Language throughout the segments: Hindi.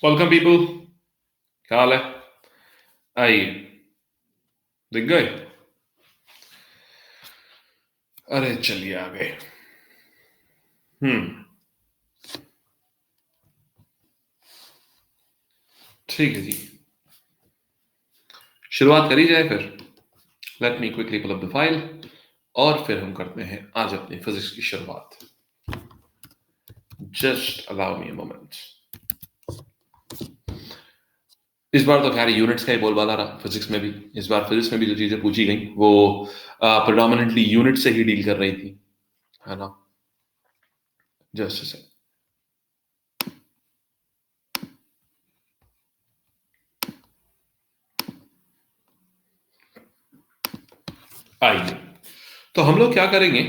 वेलकम पीपल, क्या हाल है? आइए, दिख गए? अरे चलिए आ गए। ठीक है जी, शुरुआत करी जाए फिर। Let me quickly pull up the file और फिर हम करते हैं आज अपनी फिजिक्स की शुरुआत। Just allow me a moment. इस बार तो खैर यूनिट्स का ही बोलबाला रहा फिजिक्स में भी। इस बार फिजिक्स में भी जो चीजें पूछी गई वो प्रेडोमिनेंटली यूनिट से ही डील कर रही थी, है ना? जस्ट आइए, तो हम लोग क्या करेंगे,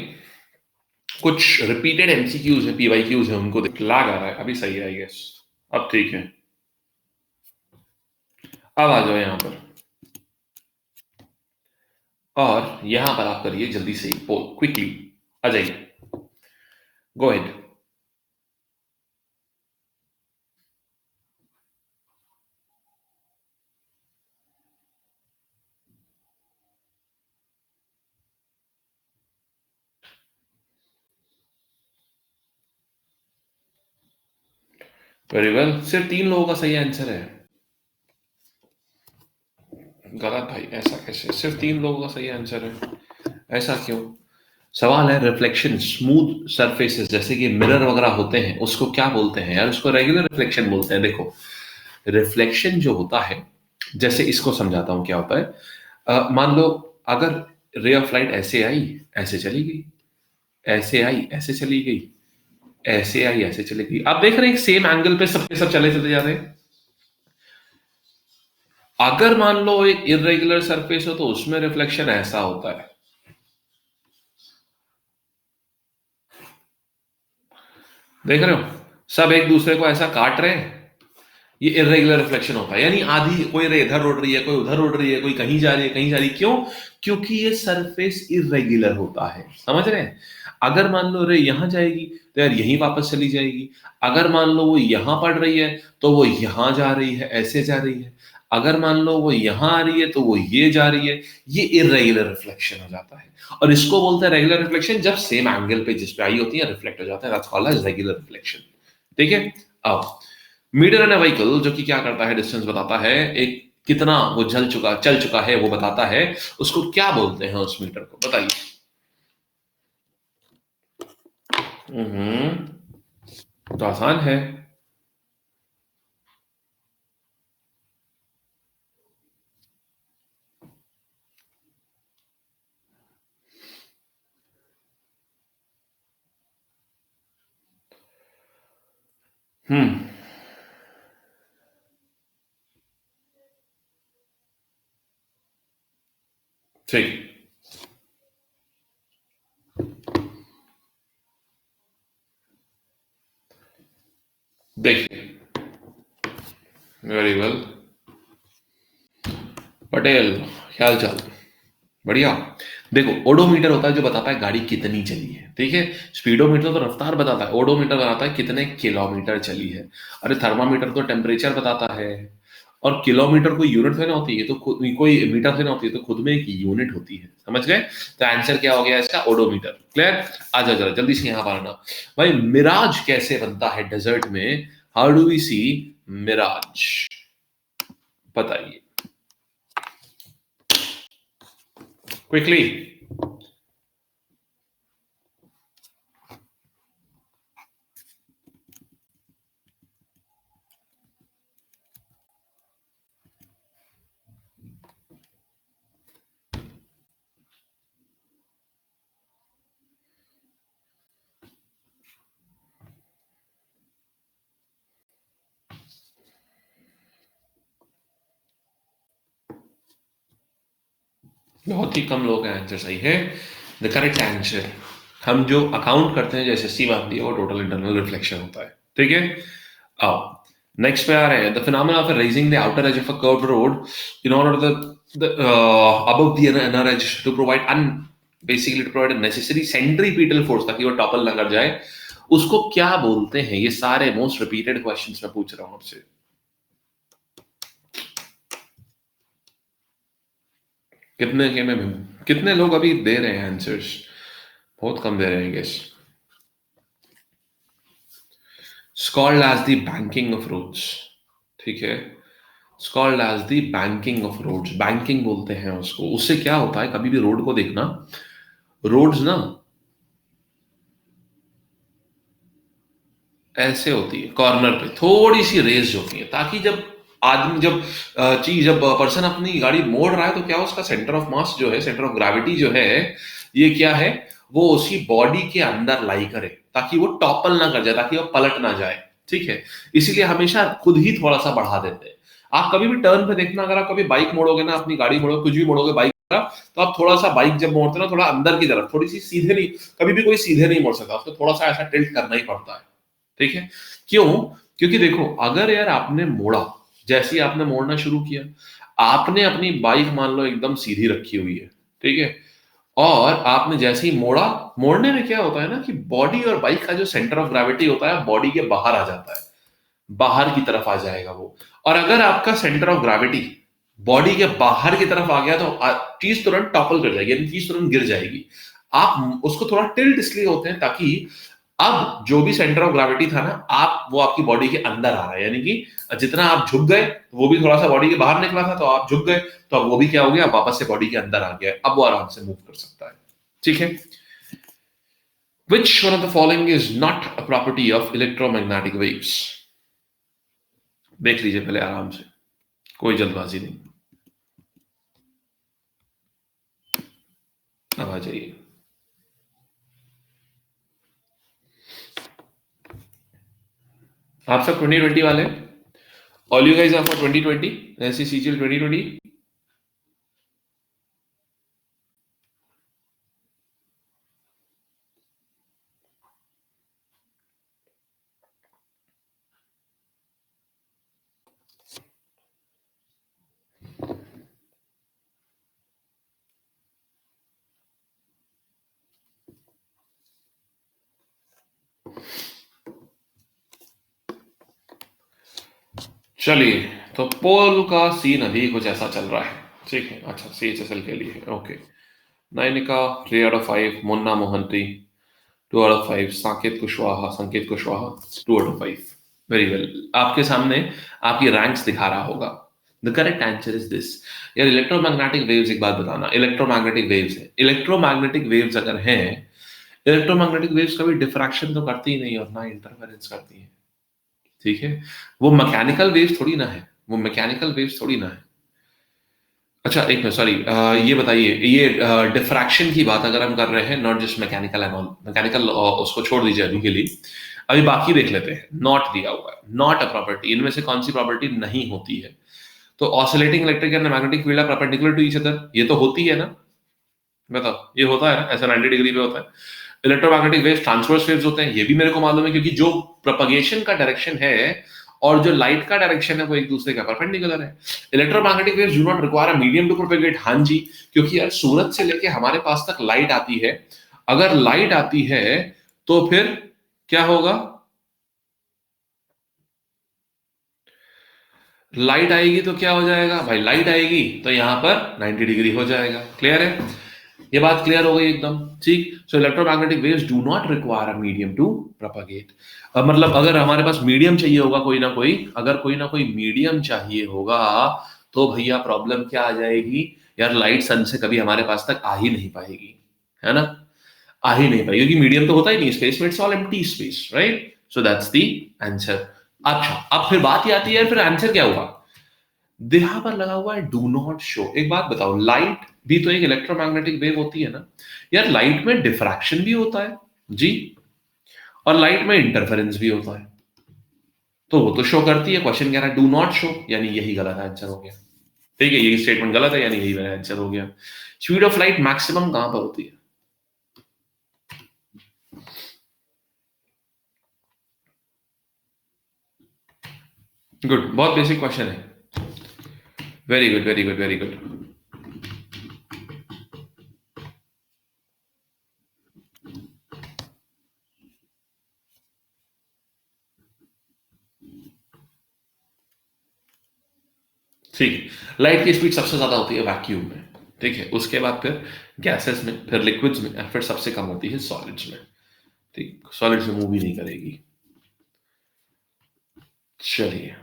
कुछ रिपीटेड एमसीक्यूज है, पीवाईक्यूज है, उनको देख। लैग आ रहा है, अभी सही है आई गेस। अब ठीक है, अब आ जाओ यहां पर और यहां पर आप करिए जल्दी से पोल क्विकली। आ जाइए, गो अहेड। वेरी वेल, सिर्फ 3 लोगों का सही आंसर है। गलत भाई, ऐसा कैसे? सिर्फ 3 लोगों का सही आंसर है, ऐसा क्यों? सवाल है रिफ्लेक्शन। स्मूथ सरफेसेस जैसे कि मिरर वगैरह होते हैं, उसको क्या बोलते हैं यार? उसको रेगुलर रिफ्लेक्शन बोलते हैं। देखो, रिफ्लेक्शन जो होता है, जैसे इसको समझाता हूं क्या होता है। मान लो, अगर रे ऑफ लाइट ऐसे आई, ऐसे चली गई, ऐसे आई, ऐसे चली गई, ऐसे आई, ऐसे चली गई। आप देख रहे हैं सेम एंगल पे सबके सब चले चले जा रहे हैं। अगर मान लो एक इरेगुलर सरफेस हो तो उसमें रिफ्लेक्शन ऐसा होता है। देख रहे हो, सब एक दूसरे को ऐसा काट रहे हैं। ये इरेगुलर रिफ्लेक्शन होता है, यानी आधी कोई रे इधर उड़ रही है, कोई उधर उड़ रही है, कोई कहीं जा रही है, कहीं जा रही है। क्यों? क्योंकि ये सरफेस इरेगुलर होता है। समझ रहे हैं? अगर मान लो रे यहां जाएगी तो यार यहीं वापस चली जाएगी। अगर मान लो वो यहां पड़ रही है तो वो यहां जा रही है, ऐसे जा रही है। अगर मान लो वो यहां आ रही है तो वो ये जा रही है। ये इरेगुलर रिफ्लेक्शन हो जाता है। और इसको बोलते हैं रेगुलर रिफ्लेक्शन, जब सेम एंगल पे जिस पे आई होती है रिफ्लेक्ट हो जाता है। That's called as regular reflection. ठीक है? अब मीटर एंड व्हीकल जो कि क्या करता है, डिस्टेंस बताता है, एक कितना वो चल चुका है वो बताता है। उसको क्या बोलते हैं उस मीटर को, बताइए। तो आसान है। हम्म ठीक। देखिए, वेरी वेल पटेल, ख्याल चाल बढ़िया। देखो, ओडोमीटर होता है जो बताता है गाड़ी कितनी चली है, ठीक है? स्पीडोमीटर तो रफ्तार बताता है, ओडोमीटर बताता है कितने किलोमीटर चली है। अरे थर्मामीटर तो टेम्परेचर बताता है। और किलोमीटर कोई यूनिट से ना होती है, तो कोई मीटर से ना होती है, तो खुद में एक यूनिट होती है। समझ गए? तो आंसर क्या हो गया इसका? ओडोमीटर। क्लियर? आ जाओ जरा जल्दी से यहाँ पर आना। भाई, मिराज कैसे बनता है डेजर्ट में? हाउ डू वी सी मिराज? बताइए क्विकली। बहुत ही कम लोगों का आंसर सही है। द करेक्ट आंसर, हम जो अकाउंट करते हैं जो एसएससी मानती है, वो टोटल इंटरनल रिफ्लेक्शन होता है। ठीक है? आओ नेक्स्ट पे आ रहे हैं। The phenomena of raising the outer edge of a curved road in order the above the inner edge to provide basically to provide necessary centripetal force, ताकि वो टॉपल ना कर जाए। उसको क्या बोलते हैं? ये सारे मोस्ट रिपीटेड क्वेश्चंस मैं पूछ रहा हूं आपसे। कितने के में कितने लोग अभी दे रहे हैं आंसर्स? बहुत कम दे रहे हैं guess. Called as the banking of roads. ठीक है, called as the banking of roads, banking बोलते हैं उसको। उससे क्या होता है, कभी भी रोड को देखना, रोड्स ना ऐसे होती है, कॉर्नर पे थोड़ी सी रेज होती है, ताकि जब आदमी जब चीज जब पर्सन अपनी गाड़ी मोड़ रहा है तो क्या उसका सेंटर ऑफ मास जो है, सेंटर ऑफ ग्रेविटी जो है, ये क्या है, वो उसी बॉडी के अंदर लाई करे, ताकि वो टॉपल ना कर जाए, ताकि वो पलट ना जाए। ठीक है, इसीलिए हमेशा खुद ही थोड़ा सा बढ़ा देते हैं। आप कभी भी टर्न पे देखना, अगर आप कभी बाइक मोड़ोगे ना, अपनी गाड़ी मोड़ोगे, कुछ भी मोड़ोगे बाइक का, तो आप थोड़ा सा बाइक जब मोड़ते हो ना, थोड़ा अंदर की तरफ, थोड़ी सी सीधे नहीं, कभी भी कोई सीधे नहीं मोड़ सकता, उसको थोड़ा सा ऐसा टिल्ट करना ही पड़ता है। ठीक है, क्यों? क्योंकि देखो, अगर यार आपने मोड़ा, जैसे ही आपने मोड़ना शुरू किया, आपने अपनी बाइक मान लो एकदम सीधी रखी हुई है, ठीक है, और आपने जैसे ही मोड़ा, मोड़ने में क्या होता है ना कि बॉडी और बाइक का जो सेंटर ऑफ ग्रेविटी होता है बॉडी के बाहर आ जाता है, बाहर की तरफ आ जाएगा वो। और अगर आपका सेंटर ऑफ ग्रेविटी बॉडी के बाहर की तरफ आ गया तो चीज तुरंत टॉपल कर जाएगी, यानी चीज तुरंत गिर जाएगी। आप उसको थोड़ा टिल्ट इसलिए होते हैं ताकि अब जो भी सेंटर ऑफ ग्रेविटी था ना, आप वो आपकी बॉडी के अंदर आ रहा है, यानी कि जितना आप झुक गए, वो भी थोड़ा सा बॉडी के बाहर निकला था, तो आप झुक गए, तो अब वो भी क्या हो गया, वापस से बॉडी के अंदर आ गया, अब वो आराम से मूव कर सकता है। ठीक है, which one of the following is not a property of electromagnetic waves? देख लीजिए पहले आराम से, कोई जल्दबाजी नहीं। अब आ जाइए। आप सब 2020 वाले? All you guys are for 2020 ऐसी सीजीएल 2020? चलिए, तो पोल का सीन अभी कुछ ऐसा चल रहा है। ठीक है, अच्छा, सीएचएसएल के लिए, okay. Nayanika 3 out of 5, Munna Mohanty 2 out of 5, Sanket Kushwaha 2 out of 5। Very well, आपके सामने आपकी रैंक्स दिखा रहा होगा। The correct answer is this. यार, इलेक्ट्रोमैग्नेटिक वेव्स, एक बात बताना, इलेक्ट्रोमैग्नेटिक वेव्स है, इलेक्ट्रोमैग्नेटिक वेव्स अगर हैं, इलेक्ट्रोमैग्नेटिक वेव्स कभी डिफ्रैक्शन तो करती ही नहीं और ना इंटरफेरेंस करती है। ठीक है, वो मैकेनिकल वेव्स थोड़ी ना है, वो मैकेनिकल वेव्स थोड़ी ना है। अच्छा, एक मिनट, सॉरी, ये बताइए, ये डिफ्रैक्शन की बात अगर हम कर रहे हैं, not just mechanical and all, mechanical उसको छोड़ दीजिए अभी के लिए, अभी बाकी देख लेते हैं। नॉट दिया हुआ है, नॉट अ प्रॉपर्टी, इनमें से कौन सी प्रॉपर्टी नहीं होती है? तो oscillating electric and magnetic field are perpendicular to each other, ये तो होती है ना? बताओ, ये होता है ना, ऐसा 90 डिग्री पे होता है। इलेक्ट्रोमैग्नेटिक वेव्स ट्रांसवर्स वेव्स होते हैं, ये भी मेरे को मालूम है, क्योंकि जो प्रोपगेशन का डायरेक्शन है और जो लाइट का डायरेक्शन है वो एक दूसरे का परपेंडिकुलर है। Electromagnetic waves do not require a medium to propagate. हाँ जी, क्योंकि यार सूरज से लेके हमारे पास तक लाइट आती है, अगर लाइट आती है तो फिर क्या होगा? लाइट आएगी तो क्या हो जाएगा भाई, लाइट आएगी तो यहां पर 90 डिग्री हो जाएगा। क्लियर है? ये बात क्लियर हो गई एकदम। ठीक, so electromagnetic waves do not require a medium to propagate. मतलब अगर हमारे पास मीडियम चाहिए होगा, कोई ना कोई, अगर कोई ना कोई मीडियम चाहिए होगा, तो भैया प्रॉब्लम क्या आ जाएगी? यार, लाइट सन से कभी हमारे पास तक आ ही नहीं पाएगी, है ना? आ ही नहीं पाएगी, क्योंकि मीडियम तो होता ही नहीं स्पेस में, it's all empty space, right? So that's the answer. अच्छा, अब फिर बात ही आती है, फिर आंसर क्या हुआ? यहाँ पर लगा हुआ है डू नॉट शो। एक बात बताओ, लाइट भी तो एक इलेक्ट्रोमैग्नेटिक वेव होती है ना? यार, लाइट में डिफ्रैक्शन भी होता है जी, और लाइट में इंटरफेरेंस भी होता है, तो वो तो शो करती है। क्वेश्चन कह रहा है डू नॉट शो, यानी यही गलत आंसर हो गया। ठीक है, यही स्टेटमेंट गलत है, यानी यही मेरा आंसर हो गया। स्पीड ऑफ लाइट मैक्सिमम कहां पर होती है? गुड, बहुत बेसिक क्वेश्चन है। Very good, very good, very good. ठीक, लाइट की स्पीड सबसे ज्यादा होती है वैक्यूम में। ठीक है, उसके बाद फिर गैसेस में, फिर लिक्विड्स में, और फिर सबसे कम होती है सॉलिड्स में। ठीक, सॉलिड्स में मूव ही नहीं करेगी। चलिए,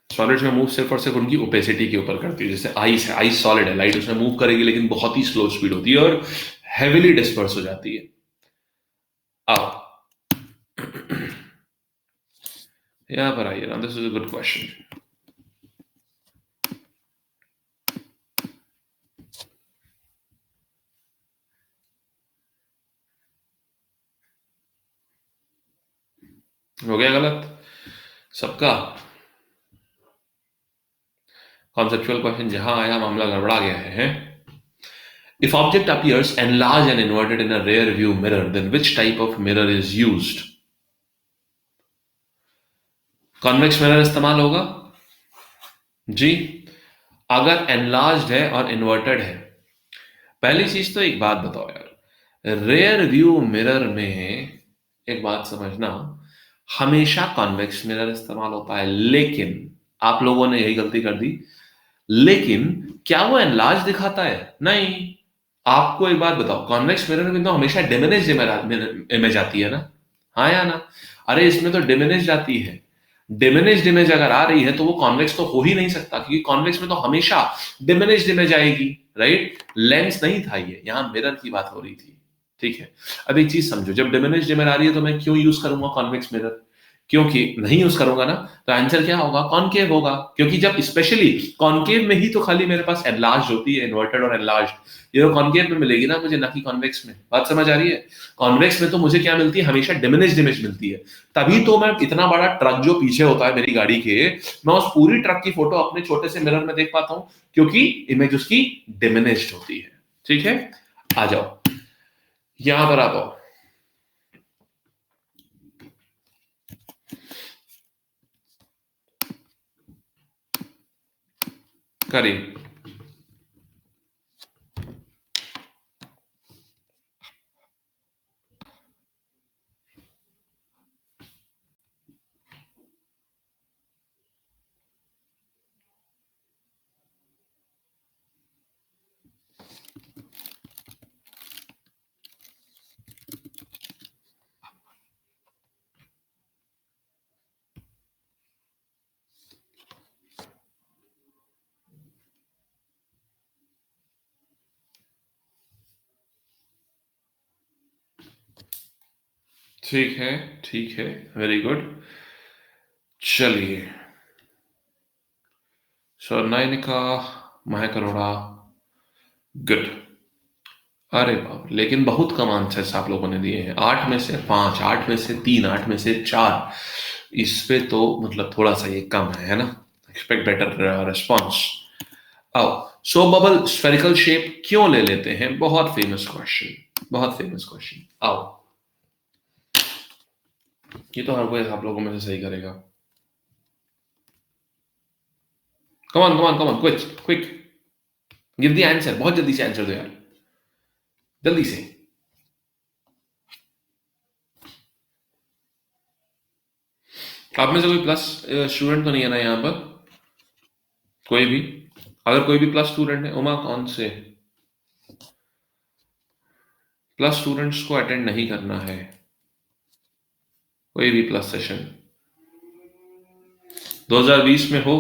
सॉलिड्स में मूव सिर्फ और सिर्फ उनकी ओपेसिटी के ऊपर करती है। जैसे आइस है, आइस सॉलिड है, लाइट उसमें मूव करेगी लेकिन बहुत ही स्लो स्पीड होती है और हेविली डिस्पर्स हो जाती है। अब यहां पर आइए ना, this is a good question. हो गया गलत सबका? कॉन्सेप्चुअल क्वेश्चन जहां आया मामला गड़बड़ा गया है। If object appears enlarged and inverted in a rear view mirror, then which type of mirror is used? Convex mirror इस्तेमाल होगा जी, अगर एनलार्ज्ड है और इन्वर्टेड है। पहली चीज तो एक बात बताओ यार, रेयर व्यू मिरर में एक बात समझना, हमेशा कॉन्वेक्स मिरर इस्तेमाल होता है, लेकिन आप लोगों ने यही गलती कर दी। लेकिन क्या वो एनलार्ज दिखाता है? नहीं। आपको एक बात बताओ, कॉन्वेक्स मिरर में तो हमेशा डिमिनिश इमेज आती है ना, हाँ या ना? अरे इसमें तो डिमिनिश आती है। डिमिनिश्ड इमेज अगर आ रही है तो वो कॉन्वेक्स तो हो ही नहीं सकता, क्योंकि कॉन्वेक्स में तो हमेशा डिमिनिश्ड इमेज आएगी, राइट? लेंस नहीं था ये, यहां मिरर की बात हो रही थी। ठीक है, अब एक चीज समझो, जब डिमिनिश्ड इमेज आ रही है तो मैं क्यों यूज करूंगा कॉन्वेक्स मिरर? क्योंकि नहीं यूज करूंगा ना, तो आंसर क्या होगा? कॉनकेव होगा। क्योंकि जब स्पेशली कॉनकेव में ही तो खाली मेरे पास एनलार्ज होती है, इन्वर्टेड और एनलार्ज, ये तो कॉनकेव में मिलेगी ना मुझे, ना कि कॉन्वेक्स में। बात समझ आ रही है? कॉन्वेक्स में तो मुझे क्या मिलती है? हमेशा डिमिनिश्ड इमेज मिलती है। तभी तो मैं इतना बड़ा ट्रक जो पीछे होता है मेरी गाड़ी के, मैं उस पूरी ट्रक की फोटो अपने छोटे से मिरर में देख पाता हूं, क्योंकि इमेज उसकी डिमिनिश्ड होती है। ठीक है, आ जाओ यहां पर, आ जाओ। करीब ठीक है, ठीक है, वेरी गुड। चलिए, स्वर्णायनिका, महक अरोड़ा, गुड। अरे बाप, लेकिन बहुत कम आंसर्स आप लोगों ने दिए हैं। 8 में से 5, 8 में से 3, 8 में से 4। इस पे तो मतलब थोड़ा सा ये कम है ना? Expect better response. आओ, सो बबल स्फेरिकल शेप क्यों ले लेते हैं? बहुत फेमस क्वेश्चन, बहुत फेमस क्वेश्चन। आओ, ये तो हर कोई आप लोगों में से सही करेगा। Come on, come on, come on, quick quick, give the answer, बहुत जल्दी से आंसर दो यार, जल्दी से। आप में से कोई प्लस स्टूडेंट तो नहीं है ना यहाँ पर? कोई भी, अगर कोई भी प्लस स्टूडेंट है, उमा कौन से प्लस स्टूडेंट्स को अटेंड नहीं करना है? कोई भी प्लस सेशन 2020 में हो,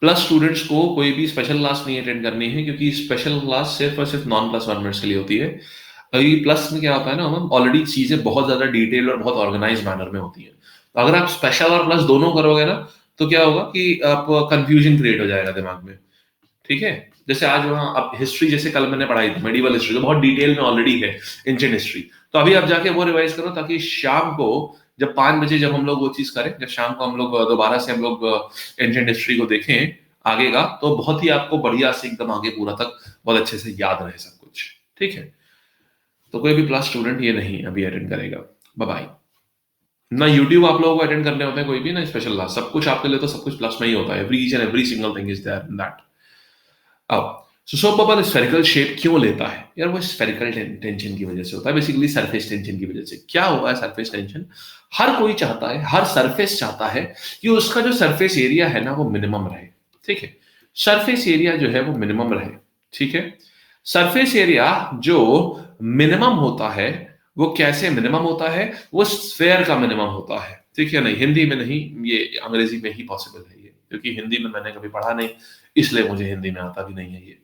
प्लस स्टूडेंट्स को कोई भी स्पेशल क्लास नहीं अटेंड करनी है, क्योंकि स्पेशल क्लास सिर्फ और सिर्फ नॉन प्लस वन मिनट्स के लिए होती है। अभी प्लस में क्या होता है ना, हम ऑलरेडी चीजें बहुत ज्यादा डिटेल और बहुत ऑर्गेनाइज मैनर में होती है। तो अगर आप स्पेशल और प्लस दोनों करोगे ना, तो क्या होगा कि आप कंफ्यूजन क्रिएट हो जाएगा दिमाग में। ठीक है, जैसे आज वहाँ अब हिस्ट्री जैसे कल मैंने पढ़ाई थी, मेडिवल हिस्ट्री, तो बहुत डिटेल में ऑलरेडी है, एंशिएंट हिस्ट्री। तो अभी आप जाके वो रिवाइज करो, ताकि शाम को जब 5 बजे जब हम लोग वो चीज करें, जब शाम को हम लोग दोबारा से हम लोग एंशिएंट हिस्ट्री को देखें आगे का, तो बहुत ही आपको बढ़िया से एकदम आगे पूरा तक बहुत अच्छे से याद रहे सब कुछ। ठीक है, तो कोई भी प्लस स्टूडेंट ये नहीं अभी अटेंड करेगा। Bye bye. ना यूट्यूब आप लोगों को अटेंड करने होते हैं कोई भी, ना स्पेशल क्लास, सब कुछ आपके लिए तो सब कुछ प्लस में ही होता है। Every each and every single thing is there in that. अब सोप बबल स्फेरिकल शेप क्यों लेता है यार? वो स्फेरिकल टेंशन की वजह से होता है, बेसिकली सरफेस टेंशन की वजह से। क्या हुआ है सरफेस टेंशन? हर कोई चाहता है, हर सरफेस चाहता है कि उसका जो सरफेस एरिया है ना वो मिनिमम रहे। ठीक है, सरफेस एरिया जो है वो मिनिमम रहे। ठीक है, सरफेस एरिया जो मिनिमम होता है वो कैसे मिनिमम होता है, वो स्फेयर का मिनिमम होता है, ठीक है? नहीं, हिंदी में नहीं, ये अंग्रेजी में ही पॉसिबल है ये, क्योंकि हिंदी में मैंने कभी पढ़ा नहीं, इसलिए मुझे हिंदी में आता भी नहीं है ये।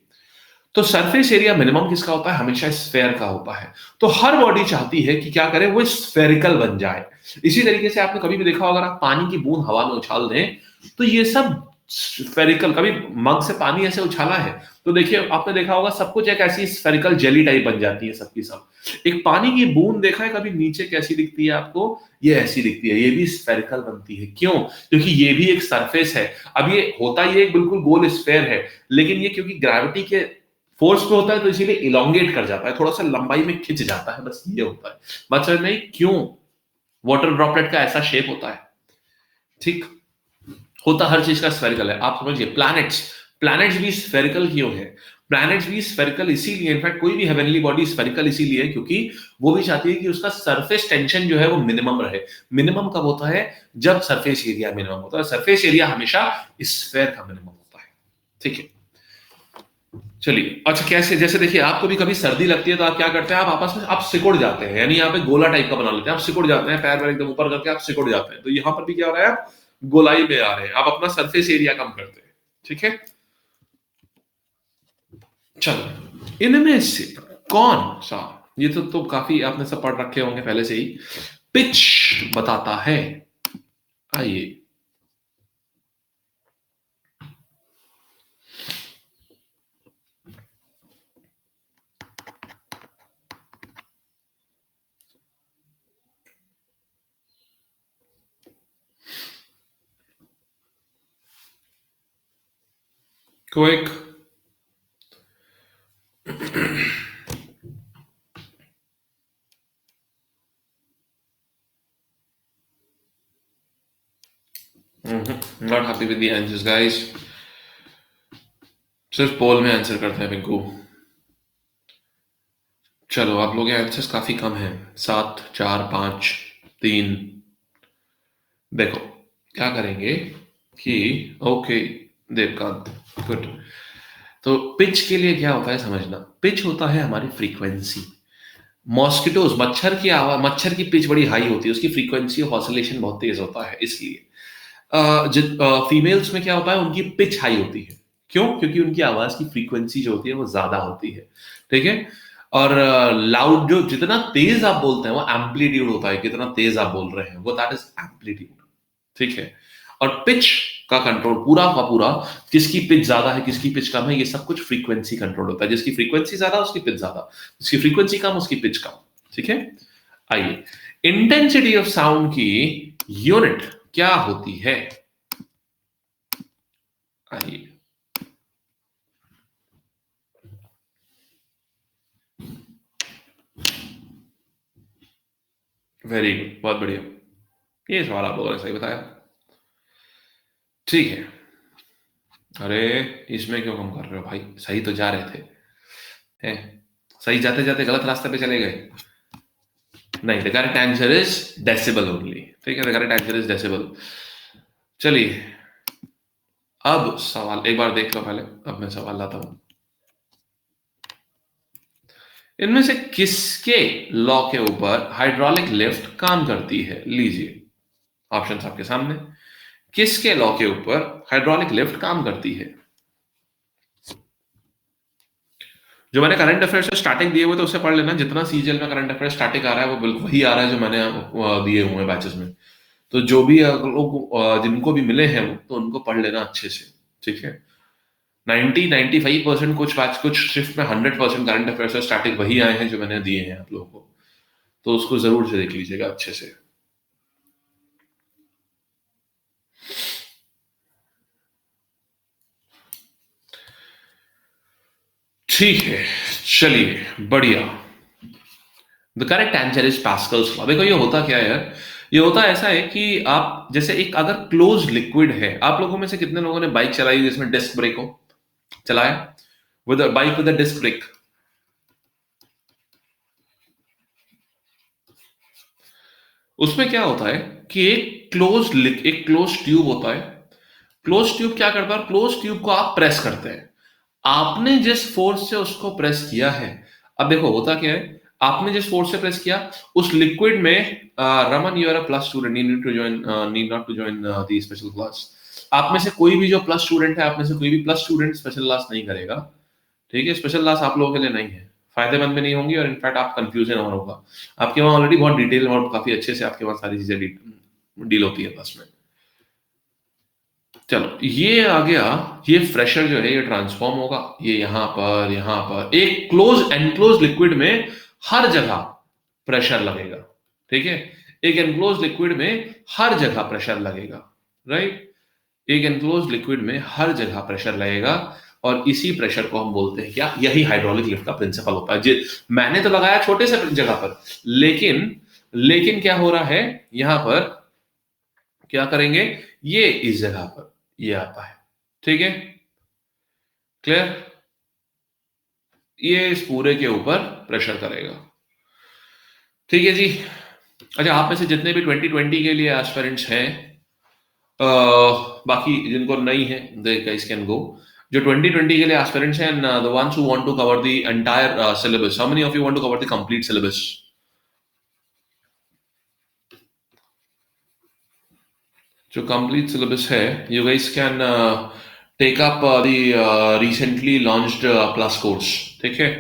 तो सरफेस एरिया मिनिमम किसका होता है? हमेशा स्फेयर का होता है। तो हर बॉडी चाहती है कि क्या करे, वो स्फेरिकल बन जाए। इसी तरीके से आपने कभी भी देखा होगा, अगर आप पानी की बूंद हवा में उछाल दें, तो ये सब स्फेरिकल, कभी मग से पानी ऐसे उछाला है तो देखिए, आपने देखा होगा सब कुछ एक ऐसी स्फेरिकल जेली टाइप बन जाती है सबकी सब। एक पानी की बूंद देखा है कभी नीचे कैसी दिखती है आपको? ये ऐसी दिखती है, ये भी स्फेरिकल बनती है। क्यों? क्योंकि ये भी एक सरफेस है। अब ये होता, ये एक बिल्कुल गोल स्फेयर है, लेकिन ये क्योंकि ग्रेविटी के फोर्स पे होता है तो इसीलिए इलोंगेट कर जाता है, थोड़ा सा लंबाई में खिंच जाता है, बस ये होता है। बात समझ में आई? क्यों वाटर ड्रॉपलेट का ऐसा शेप होता है? ठीक, होता हर चीज का स्फेरिकल है। आप समझिए, प्लैनेट्स, प्लैनेट्स भी स्फेरिकल क्यों है? प्लैनेट्स भी स्फेरिकल इसीलिए, इनफैक्ट कोई भी हेवनली बॉडी स्फेरिकल इसीलिए है क्योंकि वो भी चाहती है कि उसका सरफेस टेंशन जो है वो मिनिमम रहे। मिनिमम कब होता है? जब सरफेस एरिया मिनिमम होता है। सरफेस एरिया हमेशा स्फेयर का मिनिमम होता है, ठीक है? चलिए, अच्छा कैसे, जैसे देखिए आपको भी कभी सर्दी लगती है तो आप क्या करते हैं, आप आपस में आप सिकुड़ जाते हैं, यानी यहाँ पे गोला टाइप का बना लेते हैं, आप सिकुड़ जाते हैं, पैर वैर एकदम ऊपर करके आप सिकुड़ जाते हैं। तो यहाँ पर भी क्या हो रहा है, आप गोलाई पे आ रहे हैं, आप अपना सरफेस एरिया कम करते हैं, ठीक है? चलो, इनमें से कौन सा, ये तो काफी आपने सब पढ़ रखे होंगे पहले से ही, पिच बताता है? आइए, quick. Not happy with the answers guys, सिर्फ पोल में आंसर करते हैं पिंकू। चलो, आप लोग के आंसर्स काफी कम हैं, 7, 4, 5, 3। देखो क्या करेंगे कि, ओके देवकांत, गुड। तो पिच के लिए क्या होता है समझना, पिच होता है हमारी फ्रीक्वेंसी। मॉस्किटोज, मच्छर की आवाज, मच्छर की पिच बड़ी हाई होती है, उसकी फ्रीक्वेंसी ऑफ ऑसिलेशन बहुत तेज होता है, इसलिए फीमेल्स में क्या होता है, उनकी पिच हाई होती है। क्यों? क्योंकि उनकी आवाज की फ्रीक्वेंसी जो होती है वो ज्यादा होती है, ठीक है? और लाउड, जो जितना तेज आप बोलते हैं वो एम्पलीट्यूड होता है, कितना तेज आप बोल रहे हैं वो, दैट इज एम्पलीट्यूड, ठीक है? और पिच का कंट्रोल पूरा का पूरा, किसकी पिच ज्यादा है किसकी पिच कम है, ये सब कुछ फ्रीक्वेंसी कंट्रोल होता है। जिसकी फ्रीक्वेंसी ज्यादा उसकी पिच ज्यादा, जिसकी फ्रीक्वेंसी कम उसकी पिच कम, ठीक है? आइए, इंटेंसिटी ऑफ साउंड की यूनिट क्या होती है? आइए, वेरी गुड, बहुत बढ़िया, ये सवाल आप लोगों ने सही बताया, ठीक है। अरे, इसमें क्यों कम कर रहे हो भाई, सही तो जा रहे थे, हैं? सही जाते जाते गलत रास्ते पे चले गए। नहीं, the correct answer is decibel only, ठीक है? The correct answer is decibel. चलिए, अब सवाल एक बार देख लो पहले, अब मैं सवाल लाता हूं। इनमें से किसके लॉ के ऊपर हाइड्रोलिक लिफ्ट काम करती है? लीजिए, ऑप्शंस आपके सामने। किसके लॉ के ऊपर हाइड्रोलिक लिफ्ट काम करती है? जो मैंने करंट अफेयर्स से स्टार्टिंग दिए हुए तो उससे पढ़ लेना, जितना सीजीएल में करंट अफेयर्स स्टार्टिंग आ रहा है वो बिल्कुल वही आ रहा है जो मैंने दिए हुए हैं बैचेस में। तो जो भी लोग जिनको भी मिले हैं वो, तो उनको पढ़ लेना अच्छे से, ठीक है? 90-95% कुछ बैच, कुछ शिफ्ट में 100% करंट अफेयर्स से स्टार्टिंग वही आए हैं जो मैंने दिए हैं आप लोगों को, तो उसको जरूर से देख लीजिएगा अच्छे से। ठीक है, चलिए, बढ़िया। The correct answer is Pascal's law. देखो ये होता क्या है यार, ये होता ऐसा है कि आप जैसे एक अगर क्लोज लिक्विड है, आप लोगों में से कितने लोगों ने बाइक चलाई जिसमें डिस्क ब्रेक हो? चलाया? With bike with disc brake, उसमें क्या होता है कि एक क्लोज ट्यूब होता है। क्लोज ट्यूब क्या करता है, क्लोज ट्यूब को आप प्रेस करते हैं, आपने जिस फोर्स से उसको प्रेस किया है, अब देखो होता क्या है, आपने जिस फोर्स से प्रेस किया उस लिक्विड में, Raman you are A plus student, need not to join the special class. आप में से कोई भी जो प्लस स्टूडेंट है, आप में से कोई भी प्लस स्टूडेंट स्पेशल क्लास नहीं करेगा। ठीक है, स्पेशल क्लास आप लोगों के लिए नहीं है, फायदेमंद भी नहीं होंगी, और इनफैक्ट आप कंफ्यूजन और होगा। आपके वहां ऑलरेडी बहुत डिटेल और काफी अच्छे से आपके वहां सारी चीजें डील होती है क्लास में। चलो ये आ गया, ये फ्रेशर जो है ये ट्रांसफॉर्म होगा, ये यहां पर एक क्लोज एनक्लोज लिक्विड में हर जगह प्रेशर लगेगा। ठीक है, एक एनक्लोज लिक्विड में हर जगह प्रेशर लगेगा, राइट। एक एनक्लोज लिक्विड में हर जगह प्रेशर लगेगा, और इसी प्रेशर को हम बोलते हैं क्या, यही हाइड्रोलिक लिफ्ट का प्रिंसिपल होता है। मैंने तो लगाया छोटे से जगह पर, लेकिन लेकिन क्या हो रहा है यहां पर, क्या करेंगे, ये इस जगह पर ये आता है। ठीक है, क्लियर, ये इस पूरे के ऊपर प्रेशर करेगा। ठीक है जी। अच्छा, आप में से जितने भी 2020 के लिए एस्पिरेंट्स हैं, बाकी जिनको नहीं है दे गाइस कैन गो, जो 2020 के लिए एस्पिरेंट्स हैं, the ones who want to cover the entire syllabus, how many of you want to cover the complete syllabus? जो कंप्लीट सिलेबस है, you guys can take up the recently launched plus course. ठीक है,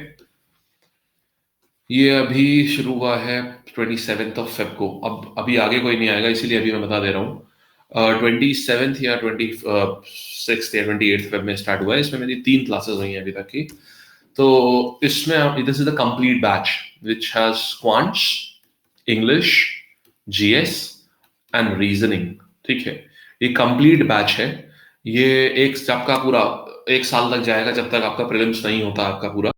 ये अभी शुरू हुआ है 27 को। अब अभी आगे कोई नहीं आएगा, इसीलिए अभी मैं बता दे रहा हूँ। 27 या 26 या 28 फेब में स्टार्ट हुआ है। इसमें मेरी 3 क्लासेस हुई हैं अभी तक की। तो इसमें this is the complete batch which has quants, English, GS and reasoning. ठीक है, ये कंप्लीट बैच है। ये एक आपका पूरा 1 साल तक जाएगा, जब तक आपका प्रीलिम्स नहीं होता आपका पूरा।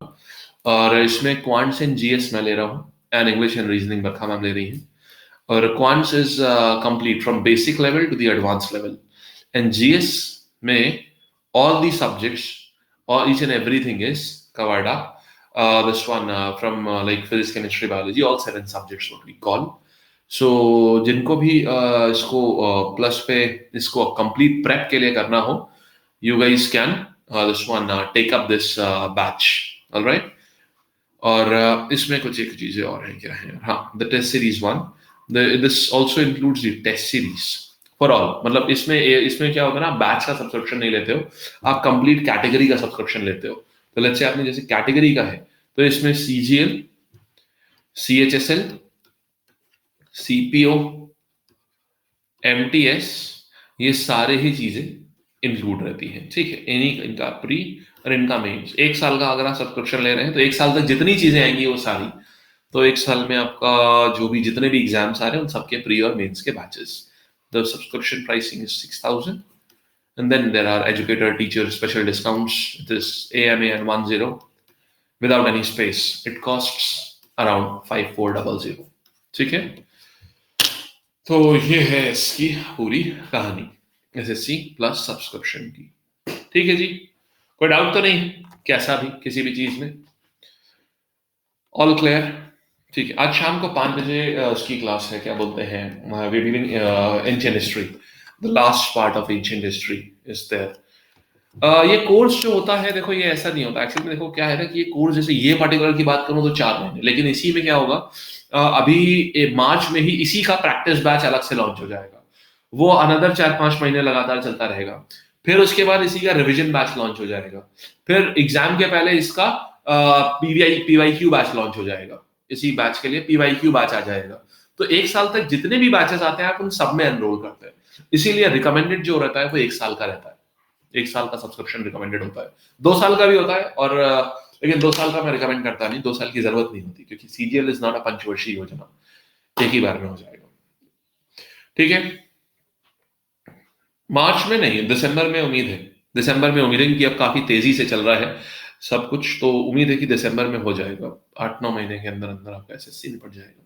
और इसमें क्वांट्स एंड जीएस मैं ले रहा हूँ, and English and reasoning Barkha ma'am ले रही है। और quants is complete from basic level to the advance level, and GS में all the subjects or each and everything is covered up. This one from like physics, chemistry, biology, all 7 subjects what we call. So जिनको भी इसको प्लस पे इसको कंप्लीट प्रेप के लिए करना हो, you guys can this one take up this batch, all right. और इसमें कुछ एक चीजें और हैं, क्या है, हाँ, the test series one, this also includes the test series for all. मतलब इसमें क्या होता है ना, बैच का सब्सक्रिप्शन नहीं लेते हो, आप कंप्लीट कैटेगरी का सब्सक्रिप्शन लेते हो। तो लेट्स से आपने जैसे कैटेगरी का है, तो इसमें सीजीएल, सीएचएसएल, सीपीओ, एमटीएस, ये सारे ही चीजें इंक्लूड रहती हैं। ठीक है, इनका प्री और इनका मेंस। 1 साल का अगर आप सब्सक्रिप्शन ले रहे हैं, तो 1 साल तक जितनी चीजें आएंगी वो सारी, तो 1 साल में आपका जो भी जितने भी एग्जाम्स आ रहे हैं उन सबके प्री और मेंस के batches. The subscription pricing is 6,000, and then there are educator teacher special discounts, this AMA and 10 without any space, it costs around 5400। ठीक है, तो ये है इसकी पूरी कहानी एसएससी प्लस सब्सक्रिप्शन की। ठीक है जी, कोई डाउट तो नहीं है कैसा भी किसी भी चीज में? All clear? ठीक है, आज शाम को 5 बजे उसकी क्लास है, क्या बोलते हैं, we dealing ancient history, the last part of ancient history is there. ये कोर्स जो होता है, देखो ये ऐसा नहीं होता एक्चुअली में। देखो क्या है ना कि ये कोर्स, जैसे ये पर्टिकुलर की बात करूं तो 4 महीने, लेकिन इसी में क्या होगा, अभी मार्च में ही इसी का प्रैक्टिस बैच अलग से लॉन्च हो जाएगा। वो अनदर 4-5 महीने लगातार चलता रहेगा। फिर उसके बाद इसी का रिविजन बैच लॉन्च हो जाएगा। फिर एग्जाम के पहले इसका पीवाईक्यू बैच लॉन्च हो जाएगा। इसी बैच के लिए पीवाईक्यू बैच आ जाएगा। तो 1 साल तक जितने भी बैचेस आते हैं आप उन सब में एनरोल करते हैं। इसीलिए रिकमेंडेड जो रहता है वो 1 साल का रहता है। 1 साल का सब्सक्रिप्शन रिकमेंडेड होता है, 2 साल का भी होता है, और लेकिन 2 साल का मैं रिकमेंड करता नहीं, 2 साल की जरूरत नहीं होती, क्योंकि सीजीएल इज नॉट अ पंचवर्षीय योजना, एक ही बार में हो जाएगा। ठीक है, मार्च में नहीं, दिसंबर में उम्मीद है। दिसंबर में उम्मीद है, क्योंकि अब काफी तेजी से चल रहा है सब कुछ, तो उम्मीद है कि दिसंबर में हो जाएगा। 8-9 महीने के अंदर अंदर आपका एसएससी निपट जाएगा।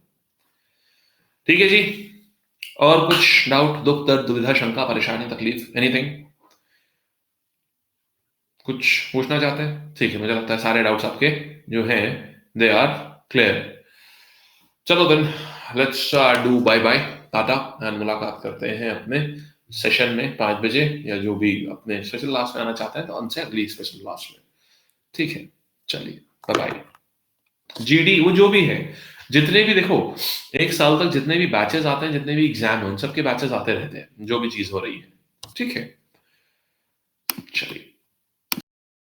ठीक है जी, और कुछ डाउट, दुख, दर्द, दुविधा, शंका, परेशानी, तकलीफ, एनीथिंग कुछ पूछना चाहते हैं? ठीक है, मुझे लगता है सारे डाउट्स आपके जो हैं दे आर क्लियर। चलो then let's do bye bye, टाटा, एंड मुलाकात करते हैं अपने सेशन में 5 बजे, या जो भी अपने स्पेशल क्लास में आना चाहते हैं तो उनसे अगली स्पेशल क्लास में। ठीक है, चलिए, बाय बाय। जीडी वो जो भी है, जितने भी देखो, एक साल तक जितने भी बैचेस आते हैं, जितने भी एग्जाम है, उन सबके बैचेस आते रहते हैं, जो भी चीज हो रही है। ठीक है, चलिए।